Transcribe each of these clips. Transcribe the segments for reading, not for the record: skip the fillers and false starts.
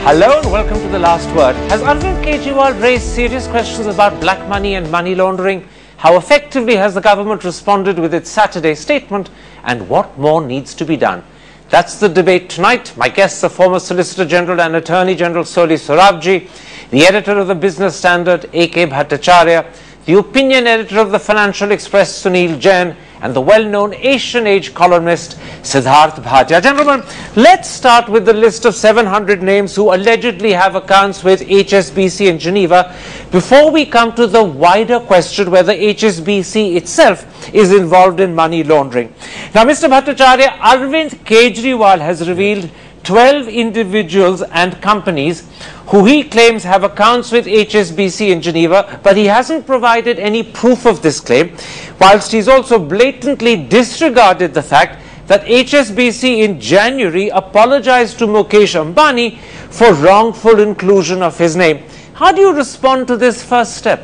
Hello and welcome to The Last Word. Has Arvind Kejriwal raised serious questions about black money and money laundering? How effectively has the government responded with its Saturday statement? And what more needs to be done? That's the debate tonight. My guests are former Solicitor General and Attorney General Soli Soravji, the editor of the Business Standard, A.K. Bhattacharya, the opinion editor of the Financial Express, Sunil Jain, and the well-known Asian Age columnist Siddharth Bhatia. Gentlemen, let's start with the list of 700 names who allegedly have accounts with HSBC in Geneva before we come to the wider question whether HSBC itself is involved in money laundering. Now, Mr. Bhattacharya, Arvind Kejriwal has revealed 12 individuals and companies who he claims have accounts with HSBC in Geneva, but he hasn't provided any proof of this claim, whilst he's also blatantly disregarded the fact that HSBC in January apologized to Mukesh Ambani for wrongful inclusion of his name. How do you respond to this first step?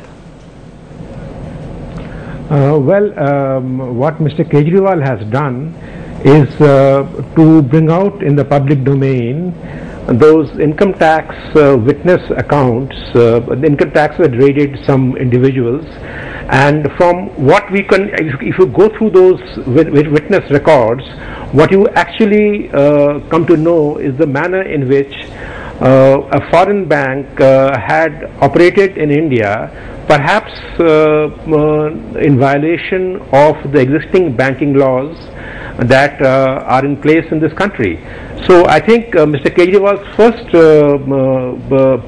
What Mr. Kejriwal has done is to bring out in the public domain those income tax witness accounts. The income tax had raided some individuals, and from what we can, if you go through those witness records, what you actually come to know is the manner in which a foreign bank had operated in India, perhaps in violation of the existing banking laws that are in place in this country. So I think Mr. Kejriwal's first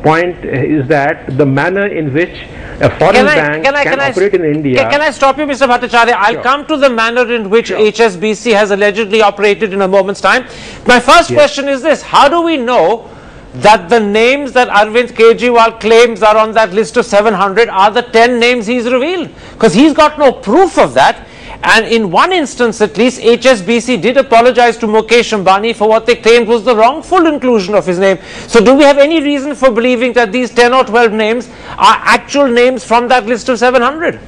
point is that the manner in which a foreign bank can operate in India. Can I stop you, Mr. Bhattacharya? I'll come to the manner in which HSBC has allegedly operated in a moment's time. My first question is this: how do we know that the names that Arvind Kejriwal claims are on that list of 700 are the 10 names he's revealed? Because he's got no proof of that. And in one instance at least, HSBC did apologize to Mukesh Ambani for what they claimed was the wrongful inclusion of his name. So do we have any reason for believing that these 10 or 12 names are actual names from that list of 700?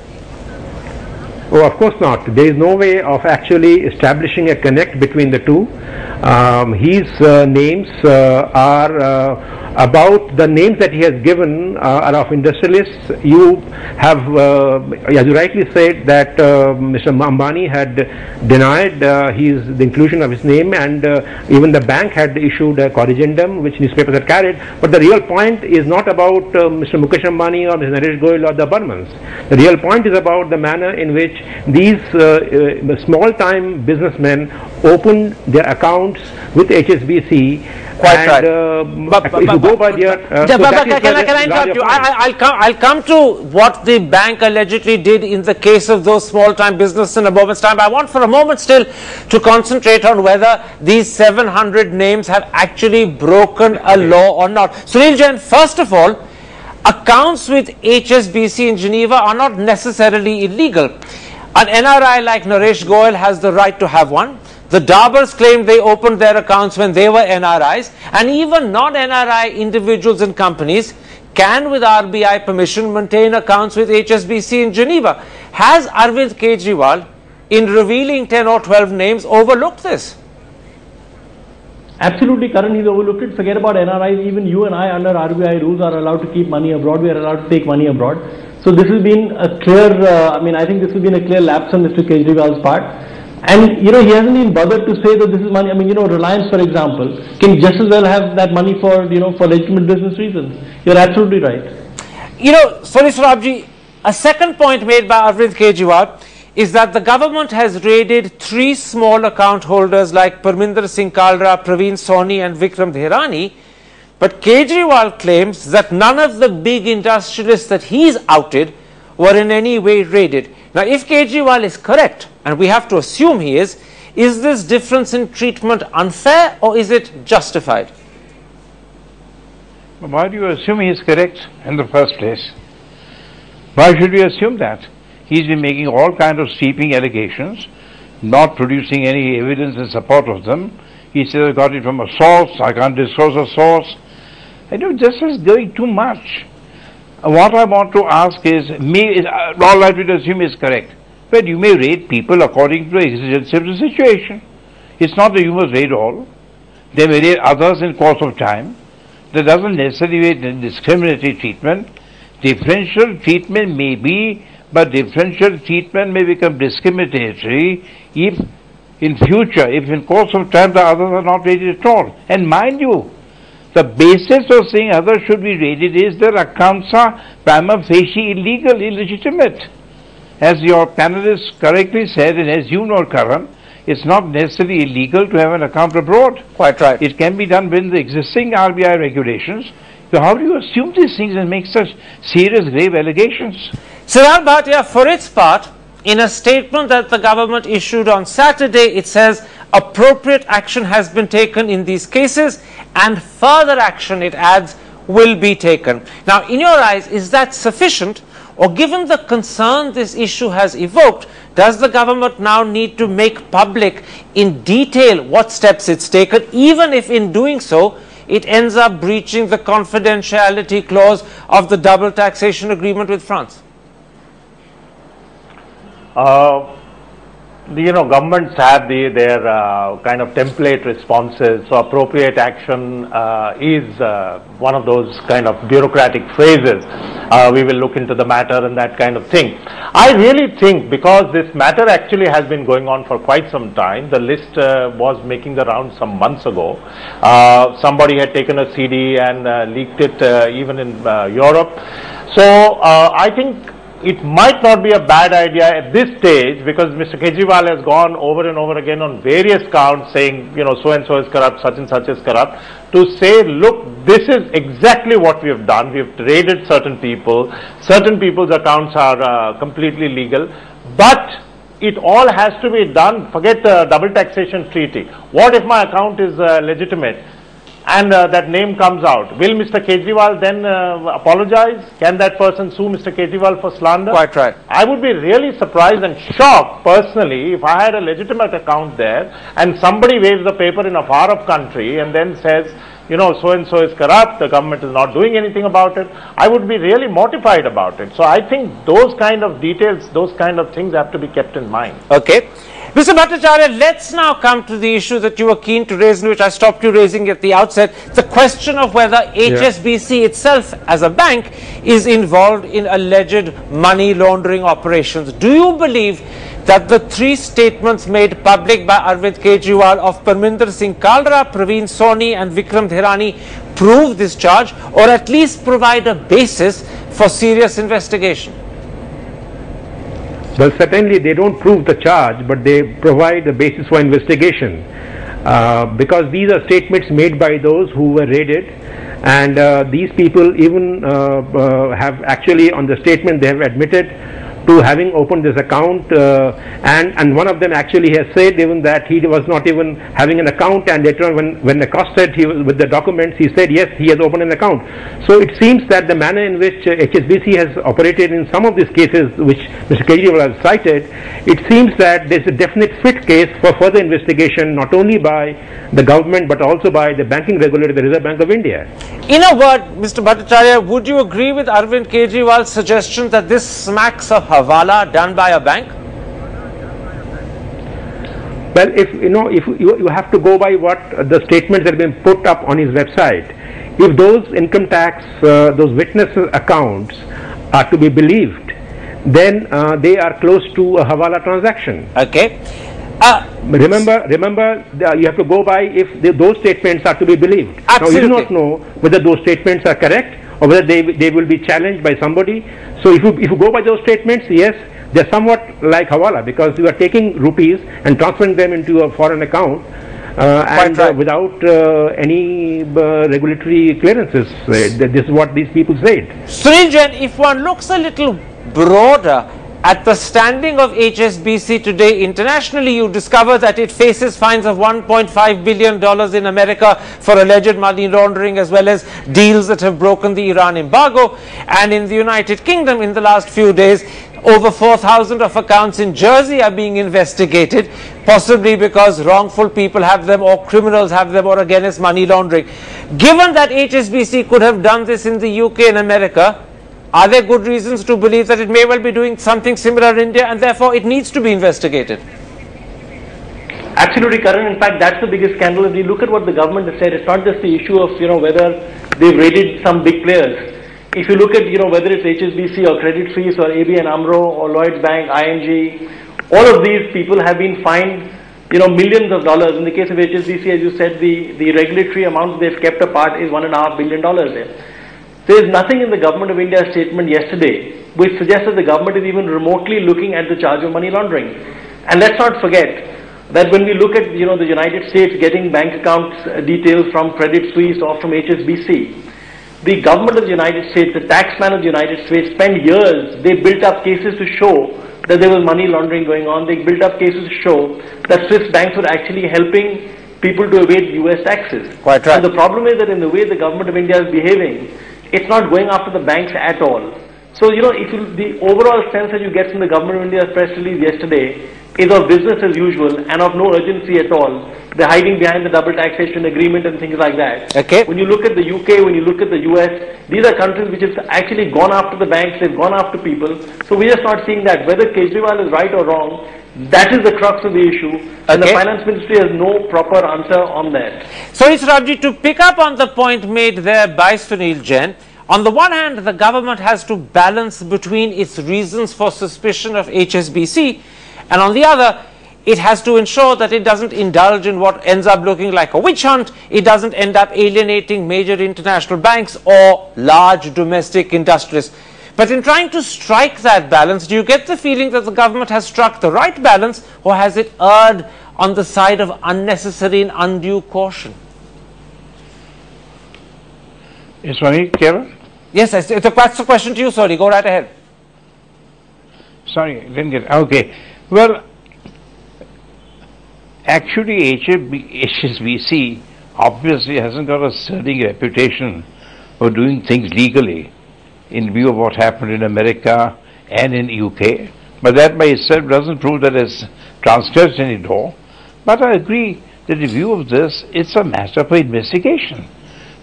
Oh, of course not. There is no way of actually establishing a connect between the two. His names are about the names that he has given are of industrialists. You have, as you rightly said, that Mr. Ambani had denied the inclusion of his name, and even the bank had issued a corrigendum which newspapers had carried. But the real point is not about Mr. Mukesh Ambani or Mr. Naresh Goyal or the Burmans. The real point is about the manner in which these small-time businessmen opened their accounts with HSBC. Quite right. If you go by their, can I interrupt you? I'll come to what the bank allegedly did in the case of those small-time businesses in a moment's time. I want for a moment still to concentrate on whether these 700 names have actually broken a law or not. Sunil Jain, first of all, accounts with HSBC in Geneva are not necessarily illegal. An NRI like Naresh Goyal has the right to have one. The Daburs claimed they opened their accounts when they were NRIs, and even non-NRI individuals and companies can, with RBI permission, maintain accounts with HSBC in Geneva. Has Arvind Kejriwal, in revealing 10 or 12 names, overlooked this? Absolutely, Karan, he's overlooked it. Forget about NRIs. Even you and I, under RBI rules, are allowed to keep money abroad. We are allowed to take money abroad. So this has been a clear, I think this has been a clear lapse on Mr. Kejriwal's part. And, he hasn't even bothered to say that this is money. Reliance, for example, can just as well have that money for, for legitimate business reasons. You're absolutely right. Soli Soravji, a second point made by Arvind Kejriwal is that the government has raided 3 small account holders like Parminder Singh Kalra, Praveen Soni and Vikram Dherani. But Kejriwal claims that none of the big industrialists that he's outed were in any way raided. Now, if Kejriwal is correct, and we have to assume he is this difference in treatment unfair or is it justified? Why do you assume he is correct in the first place? Why should we assume that? He's been making all kinds of sweeping allegations, not producing any evidence in support of them. He says, I got it from a source, I can't disclose a source. This is going too much. What I want to ask is, all I would assume is correct. But you may rate people according to the exigency of the situation. It's not that you must rate all. They may rate others in course of time. That doesn't necessarily mean discriminatory treatment. Differential treatment may be, but differential treatment may become discriminatory if in future, if in course of time the others are not rated at all. And mind you, the basis of saying others should be rated is their accounts are prima facie illegal, illegitimate. As your panelists correctly said, and as you know, Karan, it's not necessarily illegal to have an account abroad. Quite right. It can be done within the existing RBI regulations. So how do you assume these things and make such serious, grave allegations? Siddharth Bhatia, for its part, in a statement that the government issued on Saturday, it says appropriate action has been taken in these cases and further action, it adds, will be taken. Now, in your eyes, is that sufficient? Or given the concern this issue has evoked, does the government now need to make public in detail what steps it's taken, even if in doing so it ends up breaching the confidentiality clause of the double taxation agreement with France? Governments have their kind of template responses. So appropriate action is one of those kind of bureaucratic phrases. We will look into the matter and that kind of thing. I really think because this matter actually has been going on for quite some time, the list was making the round some months ago. Somebody had taken a CD and leaked it even in Europe. So I think it might not be a bad idea at this stage, because Mr. Kejriwal has gone over and over again on various counts saying, so and so is corrupt, such and such is corrupt, to say, look, this is exactly what we have done. We have raided certain people's accounts are completely legal, but it all has to be done. Forget the double taxation treaty. What if my account is legitimate? And that name comes out. Will Mr. Kejriwal then apologize? Can that person sue Mr. Kejriwal for slander? Quite right. I would be really surprised and shocked personally if I had a legitimate account there and somebody waves the paper in a far off country and then says, so and so is corrupt, the government is not doing anything about it. I would be really mortified about it. So I think those kind of details, those kind of things have to be kept in mind. Okay. Mr. Bhattacharya, let's now come to the issue that you were keen to raise, which I stopped you raising at the outset, the question of whether HSBC itself as a bank is involved in alleged money laundering operations. Do you believe that the three statements made public by Arvind Kejriwal of Parminder Singh Kalra, Praveen Soni and Vikram Dhirani prove this charge, or at least provide a basis for serious investigation? Well, certainly they don't prove the charge, but they provide the basis for investigation, because these are statements made by those who were raided, and these people even have actually, on the statement, they have admitted to having opened this account, and one of them actually has said even that he was not even having an account, and later on when accosted with the documents, he said yes, he has opened an account. So it seems that the manner in which HSBC has operated in some of these cases which Mr. Kejriwal has cited, it seems that there is a definite fit case for further investigation, not only by the government but also by the banking regulator, the Reserve Bank of India. In a word, Mr. Bhattacharya, would you agree with Arvind Kejriwal's suggestion that this smacks of Hawala done by a bank? Well, if you have to go by what the statements that have been put up on his website, if those income tax, those witness accounts are to be believed, then they are close to a Hawala transaction. Okay. Remember, you have to go by if those statements are to be believed. Absolutely. Now, you do not know whether those statements are correct or whether they will be challenged by somebody. So if you go by those statements, yes, they're somewhat like Hawala, because you are taking rupees and transferring them into a foreign account without any regulatory clearances. This is what these people said. Sunil Jain, if one looks a little broader at the standing of HSBC today internationally, you discover that it faces fines of $1.5 billion in America for alleged money laundering, as well as deals that have broken the Iran embargo. And in the United Kingdom, in the last few days, over 4,000 of accounts in Jersey are being investigated, possibly because wrongful people have them or criminals have them, or again it's money laundering. Given that HSBC could have done this in the UK and America, are there good reasons to believe that it may well be doing something similar in India, and therefore it needs to be investigated? Absolutely, Karan. In fact, that's the biggest scandal. If you look at what the government has said, it's not just the issue of whether they've raided some big players. If you look at, whether it's HSBC or Credit Suisse or ABN AMRO or Lloyds Bank, ING, all of these people have been fined, millions of dollars. In the case of HSBC, as you said, the regulatory amount they've kept apart is $1.5 billion there. There is nothing in the Government of India's statement yesterday which suggests that the government is even remotely looking at the charge of money laundering. And let's not forget that when we look at, the United States getting bank accounts details from Credit Suisse or from HSBC, the government of the United States, the taxman of the United States spent years, they built up cases to show that there was money laundering going on. They built up cases to show that Swiss banks were actually helping people to evade US taxes. Quite right. And the problem is that in the way the government of India is behaving, it's not going after the banks at all. So, the overall sense that you get from the government of India's press release yesterday is of business as usual and of no urgency at all. They're hiding behind the double taxation agreement and things like that. Okay. When you look at the UK, when you look at the US, these are countries which have actually gone after the banks, they've gone after people. So we're just not seeing that. Whether Kejriwal is right or wrong, that is the crux of the issue. And the finance ministry has no proper answer on that. So it's Ramji, to pick up on the point made there by Sunil Jain, on the one hand, the government has to balance between its reasons for suspicion of HSBC, and on the other, it has to ensure that it doesn't indulge in what ends up looking like a witch hunt. It doesn't end up alienating major international banks or large domestic industrialists. But in trying to strike that balance, do you get the feeling that the government has struck the right balance, or has it erred on the side of unnecessary and undue caution? Is Swami clear? Yes, that's a question to you, sorry. Go right ahead. Sorry, didn't get it. Okay. Well, actually HSBC obviously hasn't got a sterling reputation for doing things legally in view of what happened in America and in UK. But that by itself doesn't prove that it's transgressed any law. But I agree that in view of this, it's a matter for investigation.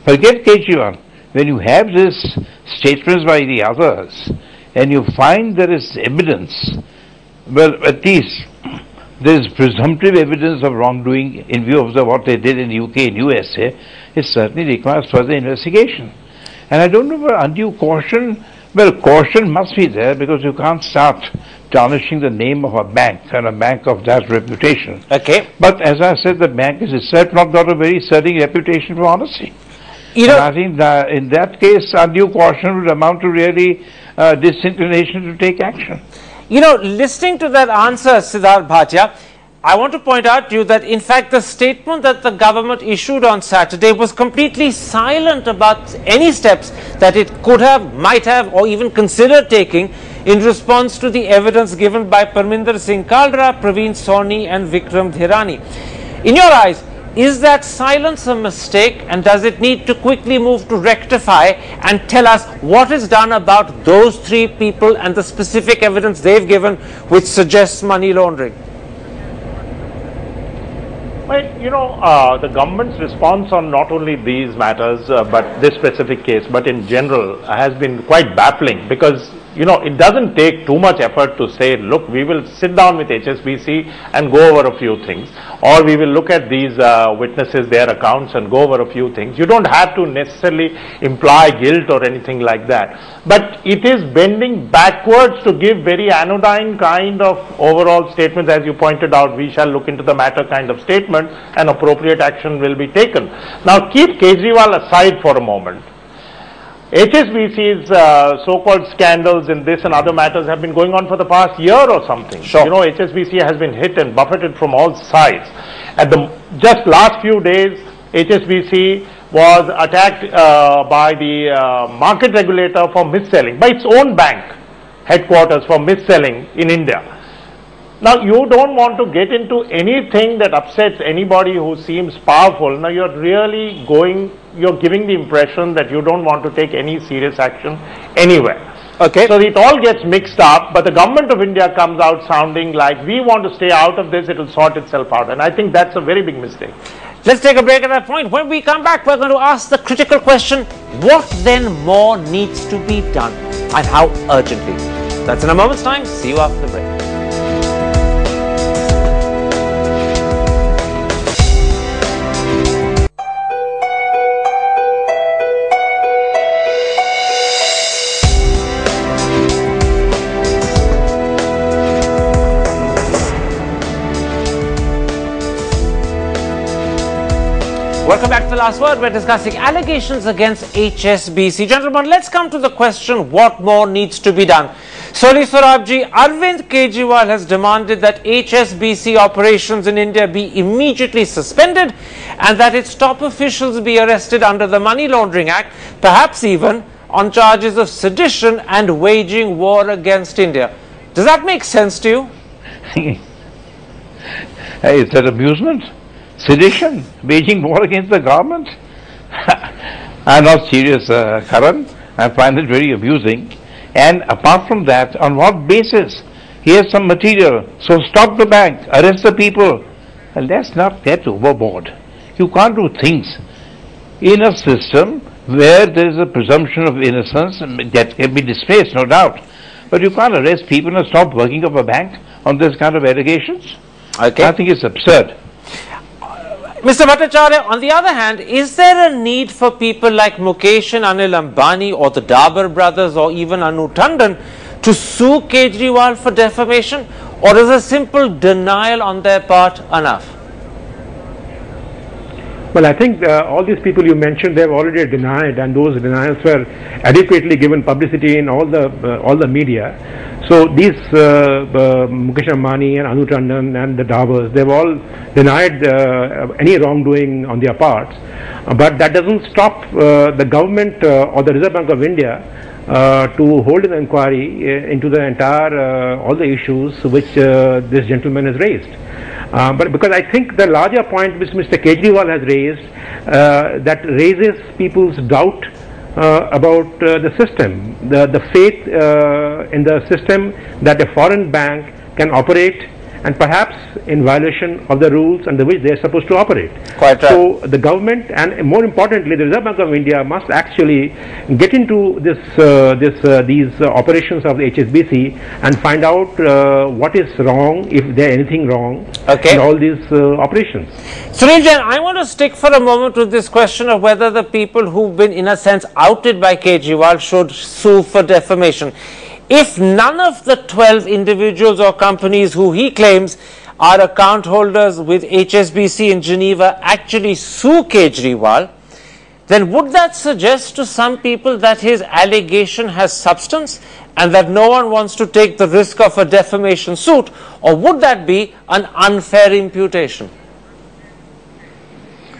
Forget Kejriwal. When you have this statements by the others and you find there is evidence, well, at least there is presumptive evidence of wrongdoing in view of what they did in UK and USA, it certainly requires further investigation. And I don't know about undue caution. Well, caution must be there because you can't start tarnishing the name of a bank and a bank of that reputation. Okay. But as I said, the bank is itself not got a very sterling reputation for honesty. And I think that in that case, undue caution would amount to really disinclination to take action. Listening to that answer, Siddharth Bhatia, I want to point out to you that in fact the statement that the government issued on Saturday was completely silent about any steps that it could have, might have, or even considered taking in response to the evidence given by Parminder Singh Kaldra, Praveen Sawhney and Vikram Dhirani. In your eyes, is that silence a mistake, and does it need to quickly move to rectify and tell us what is done about those three people and the specific evidence they've given which suggests money laundering? Well, the government's response on not only these matters, but this specific case, but in general, has been quite baffling because, it doesn't take too much effort to say, look, we will sit down with HSBC and go over a few things, or we will look at these witnesses, their accounts and go over a few things. You don't have to necessarily imply guilt or anything like that. But it is bending backwards to give very anodyne kind of overall statements, as you pointed out, we shall look into the matter kind of statement and appropriate action will be taken. Now keep Kejriwal aside for a moment. HSBC's so-called scandals in this and other matters have been going on for the past year or something. Sure. HSBC has been hit and buffeted from all sides. At the just last few days, HSBC was attacked by the market regulator for mis-selling, by its own bank headquarters for mis-selling in India. Now, you don't want to get into anything that upsets anybody who seems powerful. Now, you're giving the impression that you don't want to take any serious action anywhere. Okay. So, it all gets mixed up, but the government of India comes out sounding like we want to stay out of this, it will sort itself out. And I think that's a very big mistake. Let's take a break at that point. When we come back, we're going to ask the critical question, what then more needs to be done and how urgently? That's in a moment's time. See you after the break. Last Word. We're discussing allegations against HSBC. Gentlemen, let's come to the question, what more needs to be done? Soli Sorabji, Arvind Kejriwal has demanded that HSBC operations in India be immediately suspended and that its top officials be arrested under the Money Laundering Act, perhaps even on charges of sedition and waging war against India. Does that make sense to you? Hey, is that amusement? Sedition? Waging war against the government? I'm not serious, Karan. I find it very amusing. And apart from that, on what basis? Here's some material. So stop the bank, arrest the people. Well, let's not get overboard. You can't do things in a system where there is a presumption of innocence that can be displaced, no doubt. But you can't arrest people and stop working of a bank on this kind of allegations. Okay. I think it's absurd. Mr. Bhattacharya, on the other hand, is there a need for people like Mukesh and Anil Ambani or the Dabur brothers or even Anu Tandon to sue Kejriwal for defamation, or is a simple denial on their part enough? Well, I think all these people you mentioned, they have already denied, and those denials were adequately given publicity in all the media. So these Mukesh Ambani and Anu Tandon and the Daburs, they've all denied any wrongdoing on their parts. But that doesn't stop the government or the Reserve Bank of India to hold an inquiry into the entire all the issues which this gentleman has raised. But because I think the larger point which Mr. Kejriwal has raised, that raises people's doubt about the system, the faith in the system that a foreign bank can operate and perhaps in violation of the rules under which they are supposed to operate. Quite right. So the government, and more importantly the Reserve Bank of India, must actually get into these operations of the HSBC and find out what is wrong, if there is anything wrong in all these operations. Sunil Jain, I want to stick for a moment with this question of whether the people who've been in a sense outed by Kejriwal should sue for defamation. If none of the 12 individuals or companies who he claims are account holders with HSBC in Geneva actually sue Kejriwal, then would that suggest to some people that his allegation has substance and that no one wants to take the risk of a defamation suit, or would that be an unfair imputation?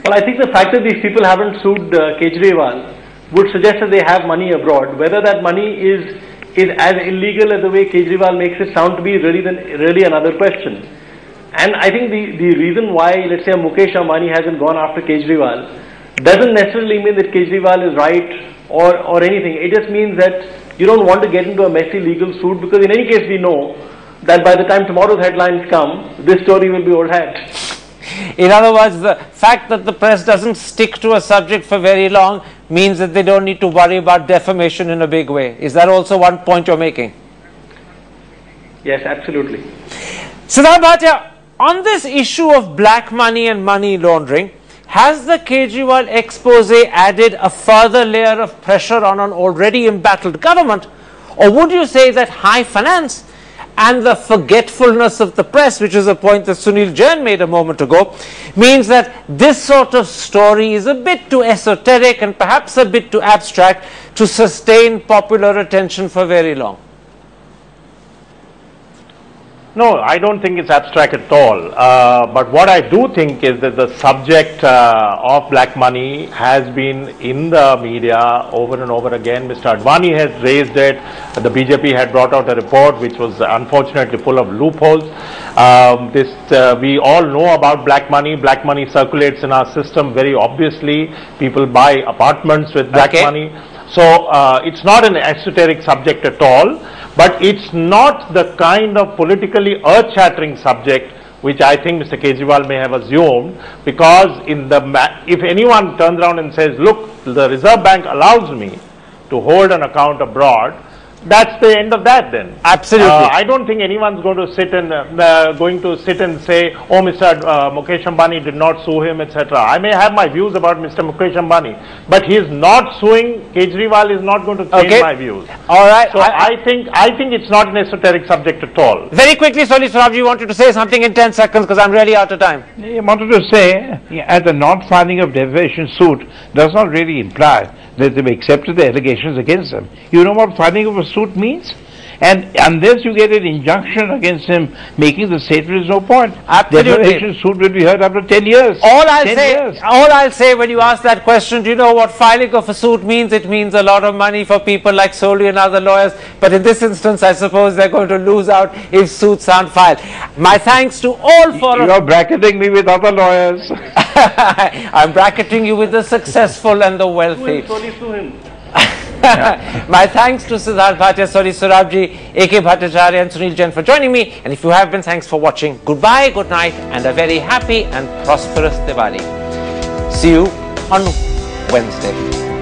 Well, I think the fact that these people haven't sued Kejriwal would suggest that they have money abroad. Whether that money is as illegal as the way Kejriwal makes it sound to be really another question. And I think the reason why, let's say, Mukesh Ambani hasn't gone after Kejriwal doesn't necessarily mean that Kejriwal is right or anything. It just means that you don't want to get into a messy legal suit, because in any case we know that by the time tomorrow's headlines come, this story will be old hat. In other words, the fact that the press doesn't stick to a subject for very long means that they don't need to worry about defamation in a big way. Is that also one point you're making? Yes, absolutely. Siddharth Bhatia, on this issue of black money and money laundering, has the Kejriwal expose added a further layer of pressure on an already embattled government, or would you say that high finance and the forgetfulness of the press, which is a point that Sunil Jain made a moment ago, means that this sort of story is a bit too esoteric and perhaps a bit too abstract to sustain popular attention for very long? No, I don't think it's abstract at all. But what I do think is that the subject of black money has been in the media over and over again. Mr. Advani has raised it. The BJP had brought out a report which was unfortunately full of loopholes. We all know about black money. Black money circulates in our system very obviously. People buy apartments with black money. So it's not an esoteric subject at all, but it's not the kind of politically earth-shattering subject which I think Mr. Kejriwal may have assumed, because if anyone turns around and says, look, the Reserve Bank allows me to hold an account abroad, that's the end of that then. Absolutely. I don't think anyone's going to sit and say, oh, Mr. Mukesh Ambani did not sue him, etc. I may have my views about Mr. Mukesh Ambani, but he is not suing Kejriwal is not going to change my views. All right. So I think it's not an esoteric subject at all. Very quickly, Soli Sorabji, you wanted to say something in 10 seconds because I'm really out of time. I wanted to say that the not filing of defamation suit does not really imply that they've accepted the allegations against them. You know what filing of a suit means? And unless you get an injunction against him making the statement, is no point. Absolutely. Defamation suit will be heard after 10 years. All I'll say when you ask that question, do you know what filing of a suit means? It means a lot of money for people like Soli and other lawyers. But in this instance, I suppose they're going to lose out if suits aren't filed. My thanks to all for... You're bracketing me with other lawyers. I'm bracketing you with the successful and the wealthy. My thanks to Siddharth Bhatia, Soli Sorabji, A.K. Bhattacharya and Sunil Jain for joining me. And if you have been, thanks for watching. Goodbye, good night and a very happy and prosperous Diwali. See you on Wednesday.